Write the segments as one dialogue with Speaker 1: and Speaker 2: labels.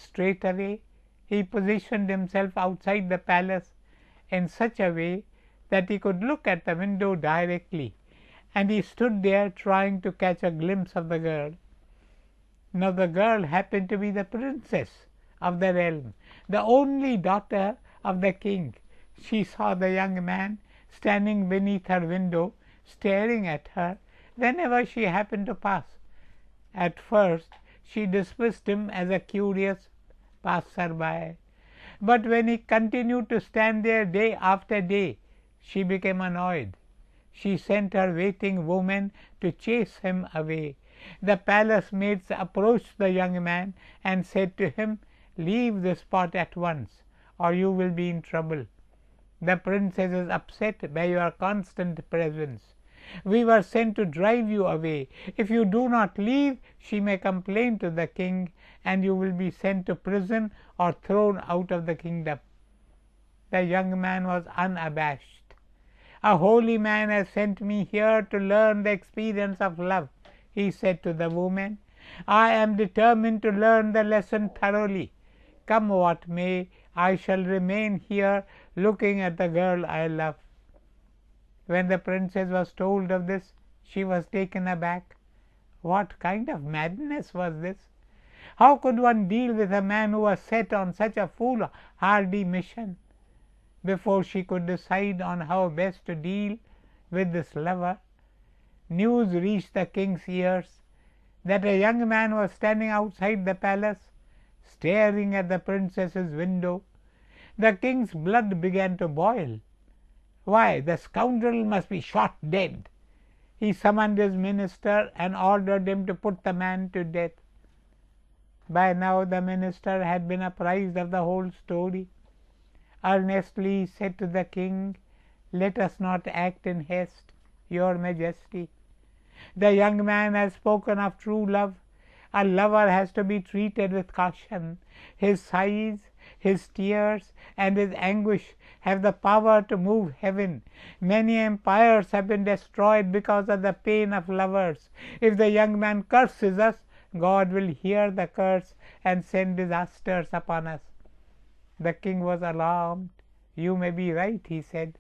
Speaker 1: Straightway he positioned himself outside the palace in such a way that he could look at the window directly, and he stood there trying to catch a glimpse of the girl. Now the girl happened to be the princess of the realm, the only daughter of the king. She saw the young man standing beneath her window, staring at her whenever she happened to pass. At first she dismissed him as a curious passer-by, but when he continued to stand there day after day, she became annoyed. She sent her waiting woman to chase him away. The palace maids approached the young man and said to him, "Leave the spot at once, or you will be in trouble. The princess is upset by your constant presence. We were sent to drive you away. If you do not leave, she may complain to the king, and you will be sent to prison or thrown out of the kingdom." The young man was unabashed. "A holy man has sent me here to learn the experience of love," he said to the woman. "I am determined to learn the lesson thoroughly. Come what may, I shall remain here looking at the girl I love." When the princess was told of this, she was taken aback. What kind of madness was this? How could one deal with a man who was set on such a foolhardy mission? Before she could decide on how best to deal with this lover, news reached the king's ears that a young man was standing outside the palace, staring at the princess's window. The king's blood began to boil. Why, the scoundrel must be shot dead. He summoned his minister and ordered him to put the man to death. By now the minister had been apprised of the whole story. Earnestly he said to the king, "Let us not act in haste, your majesty. The young man has spoken of true love. A lover has to be treated with caution. His sighs, his tears, and his anguish have the power to move heaven. Many empires have been destroyed because of the pain of lovers. If the young man curses us, God will hear the curse and send disasters upon us." The king was alarmed. "You may be right," he said,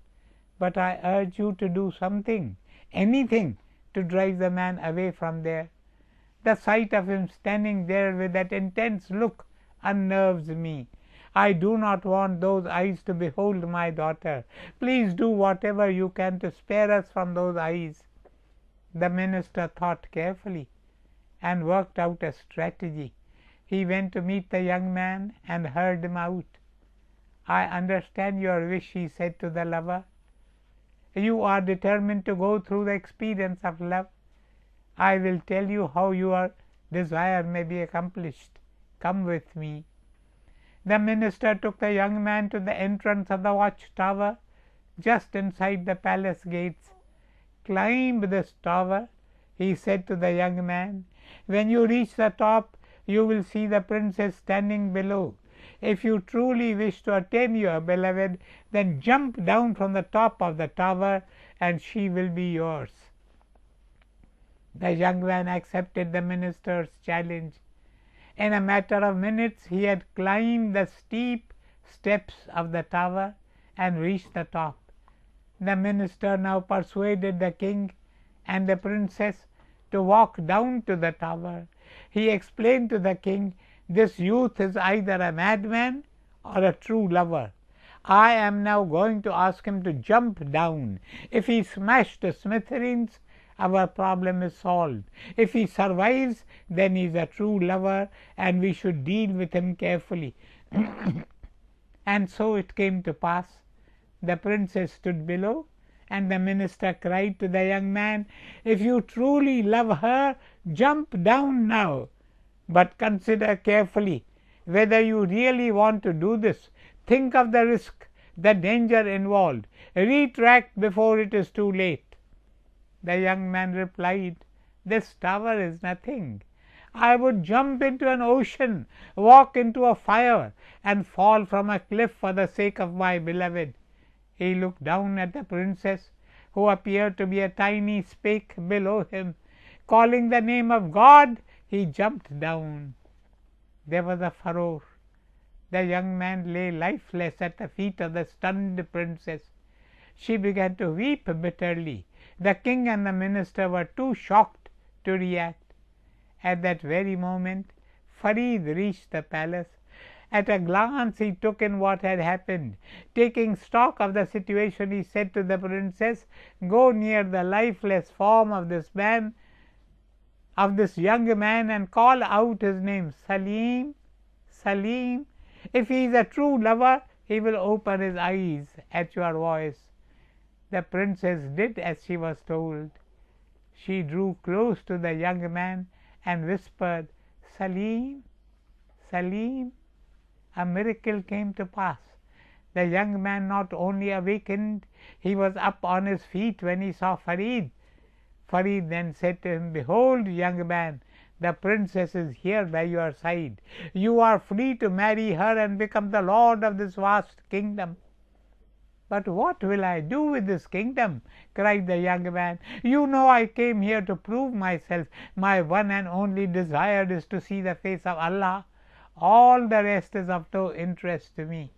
Speaker 1: "but I urge you to do something, anything, to drive the man away from there. The sight of him standing there with that intense look unnerves me. I do not want those eyes to behold my daughter. Please do whatever you can to spare us from those eyes." The minister thought carefully and worked out a strategy. He went to meet the young man and heard him out. "I understand your wish," he said to the lover. "You are determined to go through the experience of love. I will tell you how your desire may be accomplished. Come with me." The minister took the young man to the entrance of the watchtower, just inside the palace gates. "Climb this tower," he said to the young man. "When you reach the top, you will see the princess standing below. If you truly wish to attain your beloved, then jump down from the top of the tower, and she will be yours." The young man accepted the minister's challenge. In a matter of minutes he had climbed the steep steps of the tower and reached the top. The minister now persuaded the king and the princess to walk down to the tower. He explained to the king, "This youth is either a madman or a true lover. I am now going to ask him to jump down. If he is smashed to smithereens, our problem is solved. If he survives, then he is a true lover, and we should deal with him carefully." And so it came to pass. The princess stood below, and the minister cried to the young man, "If you truly love her, jump down now. But consider carefully whether you really want to do this. Think of the risk, the danger involved. Retract before it is too late." The young man replied, "This tower is nothing. I would jump into an ocean, walk into a fire, and fall from a cliff for the sake of my beloved." He looked down at the princess, who appeared to be a tiny speck below him. Calling the name of God, he jumped down. there was a furore. The young man lay lifeless at the feet of the stunned princess. She began to weep bitterly. The king and the minister were too shocked to react. At that very moment, Farid reached the palace. At a glance he took in what had happened. Taking stock of the situation, he said to the princess, "Go near the lifeless form of this man, of this young man, and call out his name, Salim, Salim. If he is a true lover, he will open his eyes at your voice." The princess did as she was told. She drew close to the young man and whispered, "Salim, Salim." A miracle came to pass. The young man not only awakened, he was up on his feet when he saw Farid. Farid then said to him, "Behold, young man, the princess is here by your side. You are free to marry her and become the lord of this vast kingdom." "But what will I do with this kingdom?" cried the young man. "You know I came here to prove myself. My one and only desire is to see the face of Allah. All the rest is of no interest to me."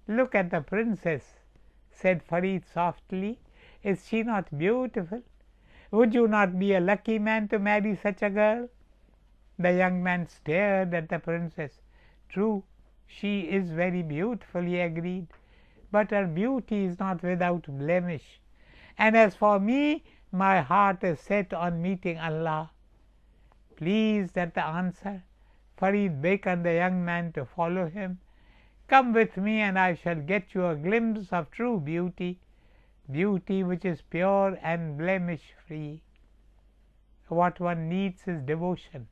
Speaker 1: "Look at the princess," said Farid softly. "Is she not beautiful? Would you not be a lucky man to marry such a girl?" The young man stared at the princess. "True, she is very beautiful," he agreed, "but her beauty is not without blemish. And as for me, my heart is set on meeting Allah." Pleased at the answer, Farid beckoned the young man to follow him. "Come with me, and I shall get you a glimpse of true beauty, beauty which is pure and blemish free." What one needs is devotion.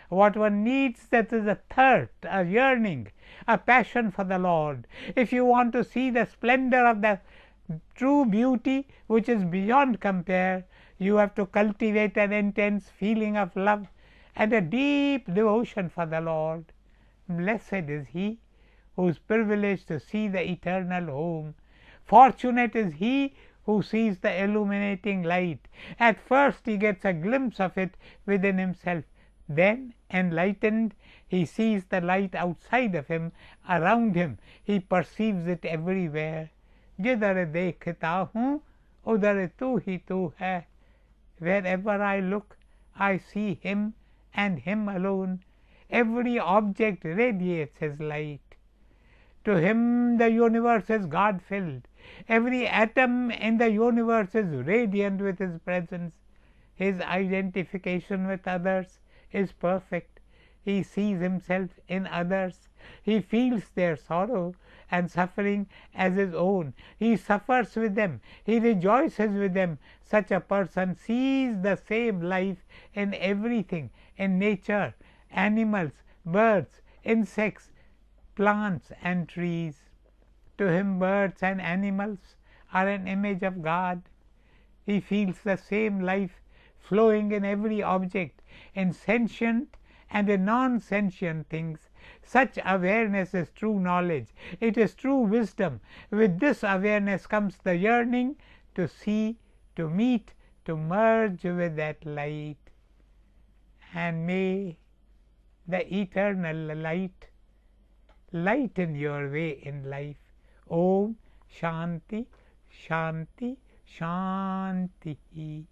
Speaker 1: What one needs, that is a thirst, a yearning, a passion for the Lord. If you want to see the splendor of the true beauty which is beyond compare, you have to cultivate an intense feeling of love and a deep devotion for the Lord. Blessed is he who is privileged to see the eternal home. Fortunate is he who sees the illuminating light. At first he gets a glimpse of it within himself. Then, enlightened, he sees the light outside of him, around him. He perceives it everywhere. "Jidhar dekhta hoon, udhar tu hi tu hai." Wherever I look, I see him and him alone. Every object radiates his light. To him the universe is God filled. Every atom in the universe is radiant with his presence. His identification with others is perfect. He sees himself in others. He feels their sorrow and suffering as his own. He suffers with them. He rejoices with them. Such a person sees the same life in everything, in nature, animals, birds, insects, plants and trees. To him birds and animals are an image of God. He feels the same life flowing in every object, in sentient and in non-sentient things. Such awareness is true knowledge. It is true wisdom. With this awareness comes the yearning to see, to meet, to merge with that light. And may the eternal light lighten your way in life. Om Shanti, Shanti, Shanti.